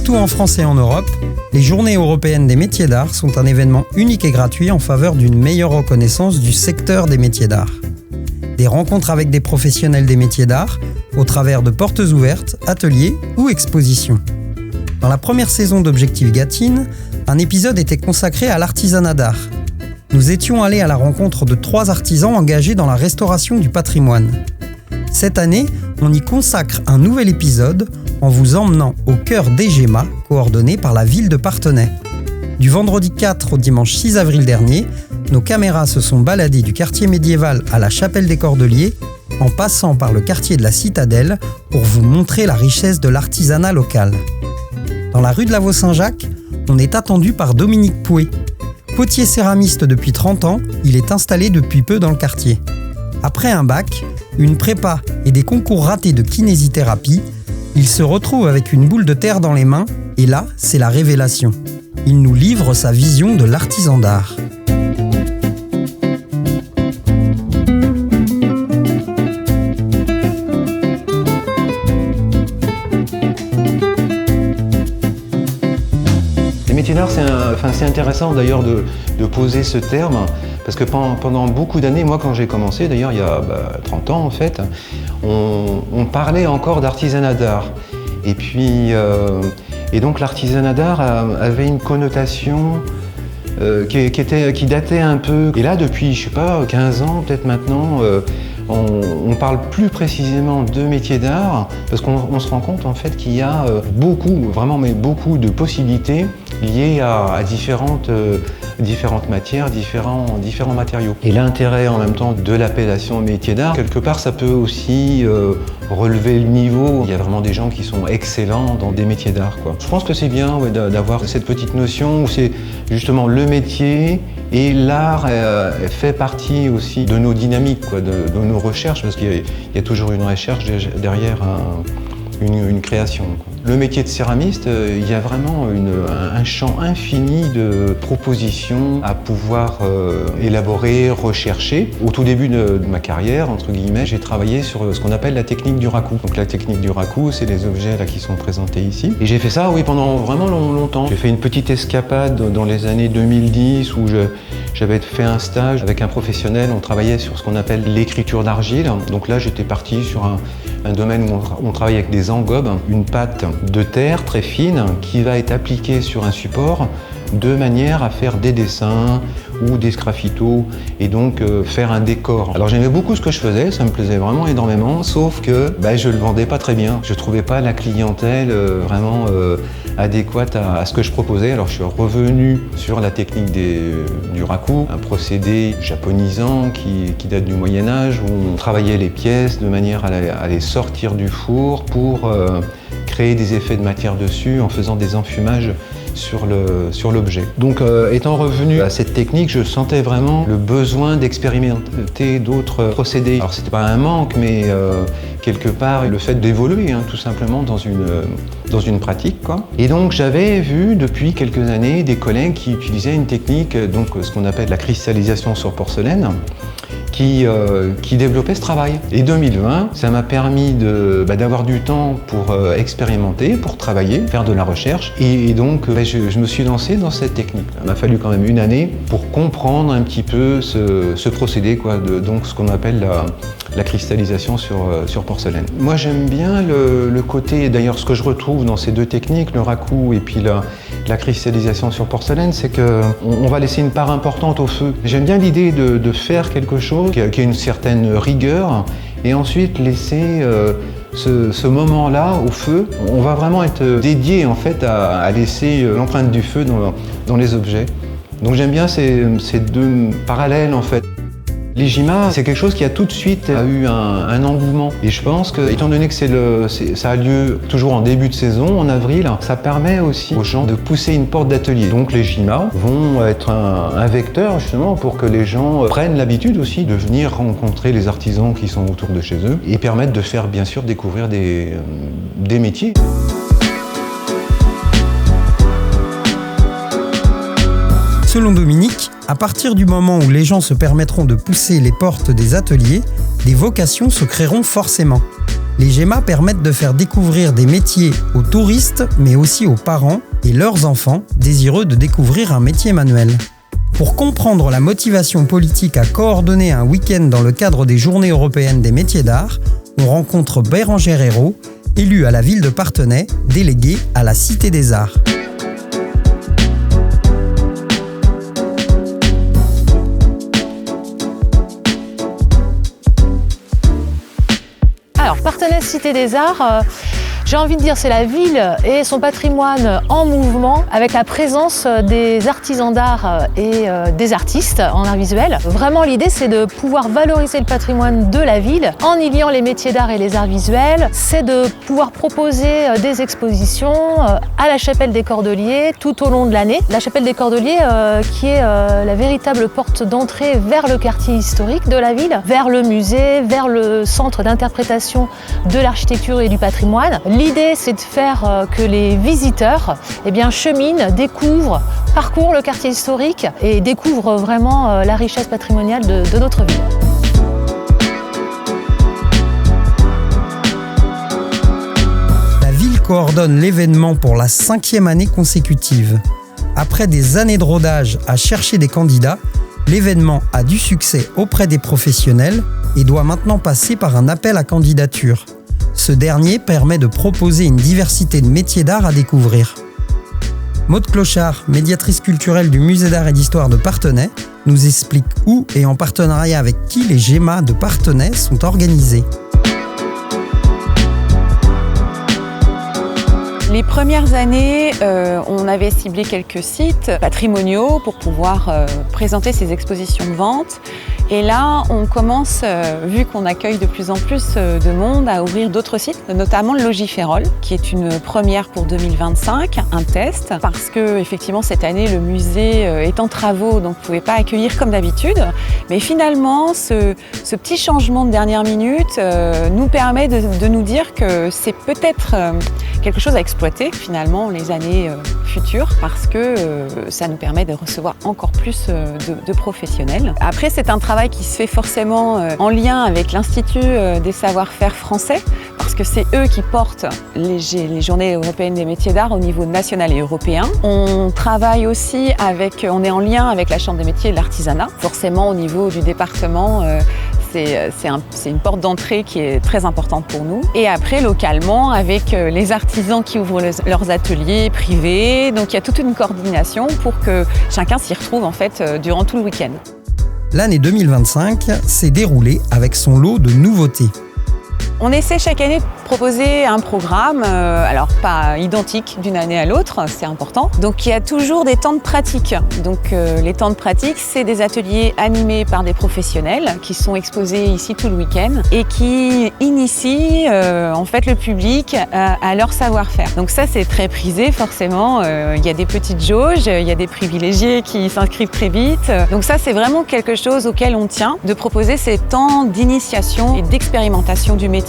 Partout en France et en Europe, les Journées européennes des métiers d'art sont un événement unique et gratuit en faveur d'une meilleure reconnaissance du secteur des métiers d'art. Des rencontres avec des professionnels des métiers d'art, au travers de portes ouvertes, ateliers ou expositions. Dans la première saison d'Objectif Gâtine, un épisode était consacré à l'artisanat d'art. Nous étions allés à la rencontre de 3 artisans engagés dans la restauration du patrimoine. Cette année, on y consacre un nouvel épisode en vous emmenant au cœur d'Egema, coordonné par la ville de Parthenay. Du vendredi 4 au dimanche 6 avril dernier, nos caméras se sont baladées du quartier médiéval à la chapelle des Cordeliers, en passant par le quartier de la Citadelle pour vous montrer la richesse de l'artisanat local. Dans la rue de la Vaux-Saint-Jacques, on est attendu par Dominique Pouet. Potier céramiste depuis 30 ans, il est installé depuis peu dans le quartier. Après un bac, une prépa et des concours ratés de kinésithérapie, il se retrouve avec une boule de terre dans les mains, et là, c'est la révélation. Il nous livre sa vision de l'artisan d'art. Les métiers d'art, c'est intéressant d'ailleurs de poser ce terme, parce que pendant beaucoup d'années, moi quand j'ai commencé, d'ailleurs il y a 30 ans en fait, on parlait encore d'artisanat d'art. Et puis, et donc l'artisanat d'art avait une connotation qui datait un peu. Et là, depuis, je sais pas, 15 ans peut-être maintenant, on parle plus précisément de métiers d'art, parce qu'on se rend compte en fait qu'il y a beaucoup de possibilités liées à différentes matières, différents matériaux. Et l'intérêt en même temps de l'appellation métier d'art, quelque part ça peut aussi relever le niveau. Il y a vraiment des gens qui sont excellents dans des métiers d'art, quoi. Je pense que c'est bien d'avoir cette petite notion où c'est justement le métier et l'art fait partie aussi de nos dynamiques, quoi, de nos recherches, parce qu'il y a toujours une recherche derrière une création, quoi. Le métier de céramiste, il y a vraiment un champ infini de propositions à pouvoir élaborer, rechercher. Au tout début de ma carrière, entre guillemets, j'ai travaillé sur ce qu'on appelle la technique du raku. Donc la technique du raku, c'est les objets là qui sont présentés ici. Et j'ai fait ça, oui, pendant vraiment longtemps. J'ai fait une petite escapade dans les années 2010 où j'avais fait un stage avec un professionnel. On travaillait sur ce qu'on appelle l'écriture d'argile. Donc là, j'étais parti sur un domaine où on travaille avec des engobes, une pâte de terre très fine qui va être appliquée sur un support de manière à faire des dessins ou des sgraffitos et donc faire un décor. Alors j'aimais beaucoup ce que je faisais, ça me plaisait vraiment énormément, sauf que je le vendais pas très bien. Je trouvais pas la clientèle vraiment adéquate à ce que je proposais. Alors je suis revenu sur la technique du raku, un procédé japonisant qui date du Moyen-Âge où on travaillait les pièces de manière à les sortir du four pour créer des effets de matière dessus en faisant des enfumages sur l'objet. Donc étant revenu à cette technique, je sentais vraiment le besoin d'expérimenter d'autres procédés. Alors c'était pas un manque, mais quelque part le fait d'évoluer tout simplement dans une pratique, quoi. Et donc j'avais vu depuis quelques années des collègues qui utilisaient une technique, donc ce qu'on appelle la cristallisation sur porcelaine, qui développait ce travail. Et 2020, ça m'a permis d'avoir du temps pour expérimenter, pour travailler, faire de la recherche. Et donc, je me suis lancé dans cette technique. Il m'a fallu quand même une année pour comprendre un petit peu ce procédé, quoi, donc ce qu'on appelle la cristallisation sur porcelaine. Moi, j'aime bien le côté, d'ailleurs, ce que je retrouve dans ces deux techniques, le raku et puis la cristallisation sur porcelaine, c'est qu'on va laisser une part importante au feu. J'aime bien l'idée de faire quelque chose qui a une certaine rigueur et ensuite laisser ce moment-là au feu. On va vraiment être dédié en fait à laisser l'empreinte du feu dans les objets. Donc j'aime bien ces deux parallèles en fait. L'Egema, c'est quelque chose qui a tout de suite eu un engouement. Et je pense que, étant donné que ça a lieu toujours en début de saison, en avril, ça permet aussi aux gens de pousser une porte d'atelier. Donc l'Egema vont être un vecteur justement pour que les gens prennent l'habitude aussi de venir rencontrer les artisans qui sont autour de chez eux et permettre de faire bien sûr découvrir des métiers. Selon Dominique, à partir du moment où les gens se permettront de pousser les portes des ateliers, des vocations se créeront forcément. Les GEMA permettent de faire découvrir des métiers aux touristes, mais aussi aux parents et leurs enfants désireux de découvrir un métier manuel. Pour comprendre la motivation politique à coordonner un week-end dans le cadre des Journées européennes des métiers d'art, on rencontre Bérangère Hérault, élue à la ville de Parthenay, déléguée à la Cité des Arts. Alors, Parthenay, Cité des Arts, j'ai envie de dire c'est la ville et son patrimoine en mouvement avec la présence des artisans d'art et des artistes en art visuel. Vraiment l'idée c'est de pouvoir valoriser le patrimoine de la ville en y liant les métiers d'art et les arts visuels. C'est de pouvoir proposer des expositions à la Chapelle des Cordeliers tout au long de l'année. La Chapelle des Cordeliers qui est la véritable porte d'entrée vers le quartier historique de la ville, vers le musée, vers le centre d'interprétation de l'architecture et du patrimoine. L'idée, c'est de faire que les visiteurs cheminent, découvrent, parcourent le quartier historique et découvrent vraiment la richesse patrimoniale de notre ville. La ville coordonne l'événement pour la 5e année consécutive. Après des années de rodage à chercher des candidats, l'événement a du succès auprès des professionnels et doit maintenant passer par un appel à candidature. Ce dernier permet de proposer une diversité de métiers d'art à découvrir. Maude Clochard, médiatrice culturelle du Musée d'art et d'histoire de Parthenay, nous explique où et en partenariat avec qui les GEMA de Parthenay sont organisés. Les premières années, on avait ciblé quelques sites patrimoniaux pour pouvoir présenter ces expositions de vente. Et là, on commence, vu qu'on accueille de plus en plus de monde, à ouvrir d'autres sites, notamment le Logis Férol, qui est une première pour 2025, un test, parce que effectivement cette année le musée est en travaux, donc ne pouvait pas accueillir comme d'habitude. Mais finalement, ce petit changement de dernière minute nous permet de nous dire que c'est peut-être quelque chose à exploiter finalement les années futures, parce que ça nous permet de recevoir encore plus de professionnels. Après, c'est un travail qui se fait forcément en lien avec l'Institut des savoir-faire français, parce que c'est eux qui portent les Journées européennes des métiers d'art au niveau national et européen. On travaille aussi on est en lien avec la Chambre des métiers et de l'artisanat. Forcément, au niveau du département, c'est une porte d'entrée qui est très importante pour nous. Et après, localement, avec les artisans qui ouvrent leurs ateliers privés. Donc, il y a toute une coordination pour que chacun s'y retrouve en fait durant tout le week-end. L'année 2025 s'est déroulée avec son lot de nouveautés. On essaie chaque année de proposer un programme, alors pas identique d'une année à l'autre, c'est important. Donc il y a toujours des temps de pratique. Donc les temps de pratique, c'est des ateliers animés par des professionnels qui sont exposés ici tout le week-end et qui initient en fait le public à leur savoir-faire. Donc ça c'est très prisé forcément. Il y a des petites jauges, il y a des privilégiés qui s'inscrivent très vite. Donc ça c'est vraiment quelque chose auquel on tient, de proposer ces temps d'initiation et d'expérimentation du métier.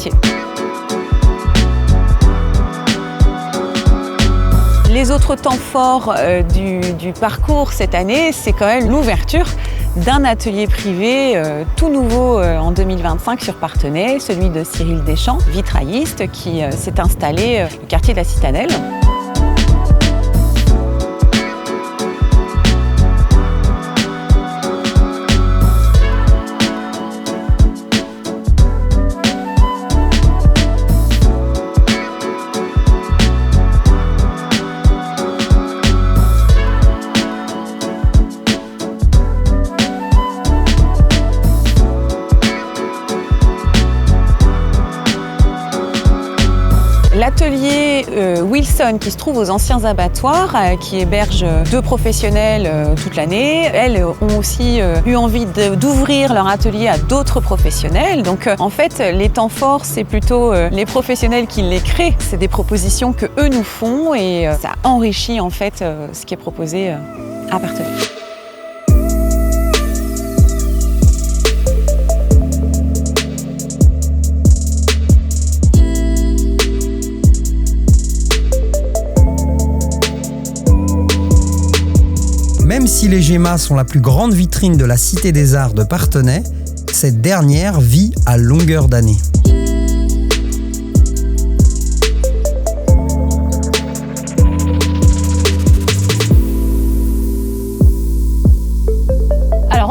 Les autres temps forts du parcours cette année, c'est quand même l'ouverture d'un atelier privé tout nouveau en 2025 sur Parthenay, celui de Cyril Deschamps, vitrailliste, qui s'est installé au quartier de la Citadelle. L'atelier Wilson qui se trouve aux anciens abattoirs, qui héberge 2 professionnels toute l'année. Elles ont aussi eu envie d'ouvrir leur atelier à d'autres professionnels. Donc en fait, les temps forts, c'est plutôt les professionnels qui les créent. C'est des propositions que eux nous font et ça enrichit en fait ce qui est proposé à Parthenay. Même si les GEMA sont la plus grande vitrine de la Cité des Arts de Parthenay, cette dernière vit à longueur d'année.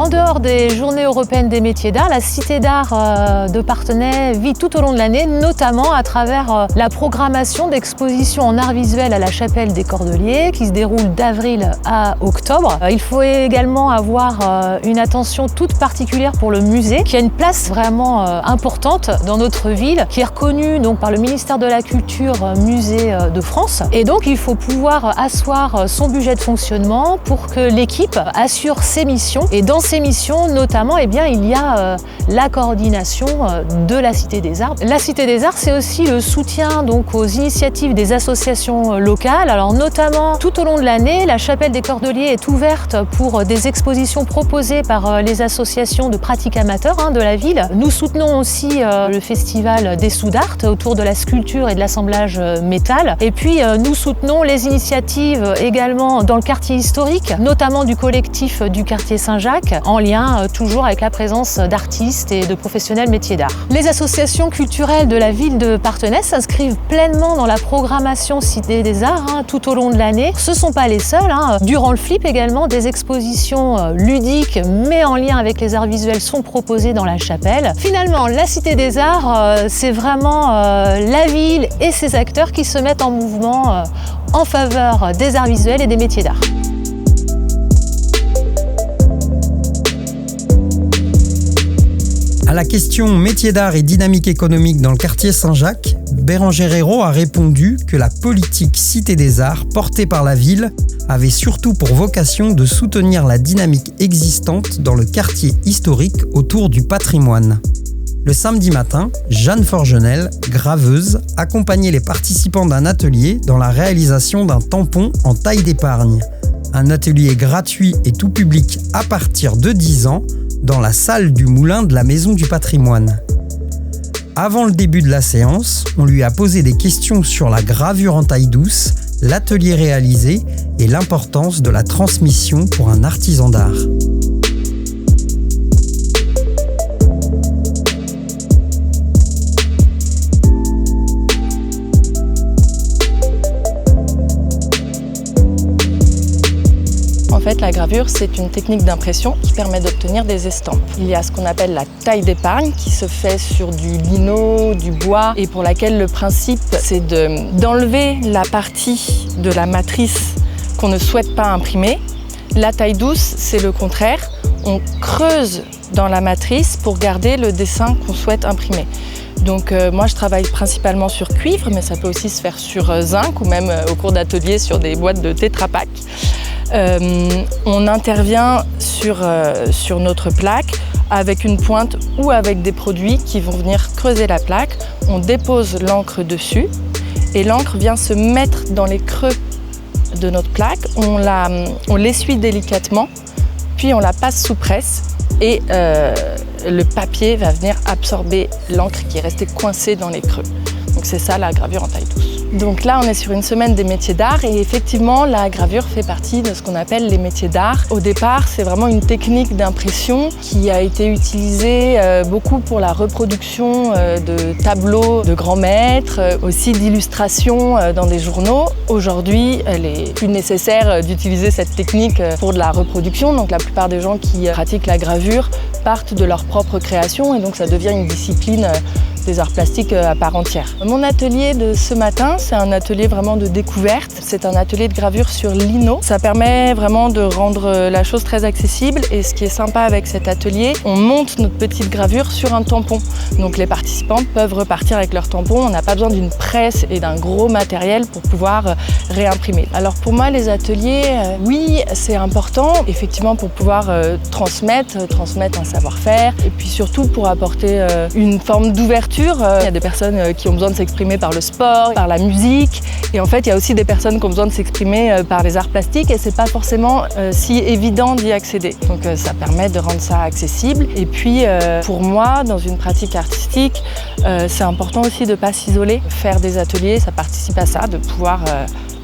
En dehors des Journées européennes des métiers d'art, la Cité d'art de Parthenay vit tout au long de l'année, notamment à travers la programmation d'expositions en art visuel à la Chapelle des Cordeliers, qui se déroule d'avril à octobre. Il faut également avoir une attention toute particulière pour le musée, qui a une place vraiment importante dans notre ville, qui est reconnue donc par le ministère de la Culture Musée de France. Et donc il faut pouvoir asseoir son budget de fonctionnement pour que l'équipe assure ses missions. Et dans ces missions, notamment, il y a la coordination de la Cité des Arts. La Cité des Arts, c'est aussi le soutien donc, aux initiatives des associations locales. Alors notamment, tout au long de l'année, la Chapelle des Cordeliers est ouverte pour des expositions proposées par les associations de pratiques amateurs de la ville. Nous soutenons aussi le festival des Sous d'Art autour de la sculpture et de l'assemblage métal. Et puis, nous soutenons les initiatives également dans le quartier historique, notamment du collectif du quartier Saint-Jacques, en lien toujours avec la présence d'artistes et de professionnels métiers d'art. Les associations culturelles de la ville de Parthenay s'inscrivent pleinement dans la programmation Cité des Arts tout au long de l'année. Ce ne sont pas les seuls. Durant le FLIP également, des expositions ludiques mais en lien avec les arts visuels sont proposées dans la chapelle. Finalement, la Cité des Arts, c'est vraiment la ville et ses acteurs qui se mettent en mouvement en faveur des arts visuels et des métiers d'art. À la question métier d'art et dynamique économique dans le quartier Saint-Jacques, Bérangère Hérault a répondu que la politique Cité des Arts portée par la ville avait surtout pour vocation de soutenir la dynamique existante dans le quartier historique autour du patrimoine. Le samedi matin, Jeanne Forgenel, graveuse, accompagnait les participants d'un atelier dans la réalisation d'un tampon en taille d'épargne. Un atelier gratuit et tout public à partir de 10 ans, dans la salle du Moulin de la Maison du Patrimoine. Avant le début de la séance, on lui a posé des questions sur la gravure en taille douce, l'atelier réalisé et l'importance de la transmission pour un artisan d'art. En fait, la gravure, c'est une technique d'impression qui permet d'obtenir des estampes. Il y a ce qu'on appelle la taille d'épargne qui se fait sur du lino, du bois et pour laquelle le principe, c'est d'enlever la partie de la matrice qu'on ne souhaite pas imprimer. La taille douce, c'est le contraire. On creuse dans la matrice pour garder le dessin qu'on souhaite imprimer. Donc moi je travaille principalement sur cuivre, mais ça peut aussi se faire sur zinc ou même au cours d'atelier sur des boîtes de Tetra Pak. On intervient sur notre plaque avec une pointe ou avec des produits qui vont venir creuser la plaque. On dépose l'encre dessus et l'encre vient se mettre dans les creux de notre plaque. On l'essuie délicatement, puis on la passe sous presse et le papier va venir absorber l'encre qui est restée coincée dans les creux. Donc c'est ça la gravure en taille douce. Donc là, on est sur une semaine des métiers d'art et effectivement, la gravure fait partie de ce qu'on appelle les métiers d'art. Au départ, c'est vraiment une technique d'impression qui a été utilisée beaucoup pour la reproduction de tableaux de grands maîtres, aussi d'illustrations dans des journaux. Aujourd'hui, elle est plus nécessaire d'utiliser cette technique pour de la reproduction. Donc la plupart des gens qui pratiquent la gravure partent de leur propre création et donc ça devient une discipline des arts plastiques à part entière. Mon atelier de ce matin, c'est un atelier vraiment de découverte. C'est un atelier de gravure sur lino. Ça permet vraiment de rendre la chose très accessible et ce qui est sympa avec cet atelier, on monte notre petite gravure sur un tampon. Donc les participants peuvent repartir avec leur tampon. On n'a pas besoin d'une presse et d'un gros matériel pour pouvoir réimprimer. Alors pour moi, les ateliers, oui, c'est important, effectivement pour pouvoir transmettre un savoir-faire et puis surtout pour apporter une forme d'ouverture. Il y a des personnes qui ont besoin de s'exprimer par le sport, par la musique. Et en fait, il y a aussi des personnes qui ont besoin de s'exprimer par les arts plastiques et c'est pas forcément si évident d'y accéder. Donc ça permet de rendre ça accessible. Et puis pour moi, dans une pratique artistique, c'est important aussi de ne pas s'isoler. Faire des ateliers, ça participe à ça, de pouvoir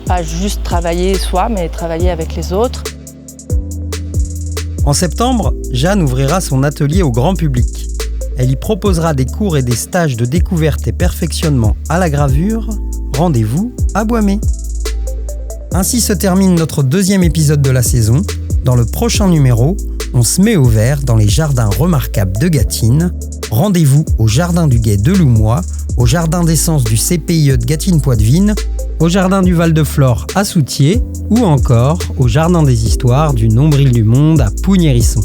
pas juste travailler soi, mais travailler avec les autres. En septembre, Jeanne ouvrira son atelier au grand public. Elle y proposera des cours et des stages de découverte et perfectionnement à la gravure. Rendez-vous à Boismé. Ainsi se termine notre deuxième épisode de la saison. Dans le prochain numéro, on se met au vert dans les jardins remarquables de Gâtine. Rendez-vous au Jardin du Guet de Loumois, au Jardin d'essence du CPIE de Gâtine-Poitevine, au Jardin du Val-de-Flore à Soutiers ou encore au Jardin des Histoires du Nombril du Monde à Pougnérisson.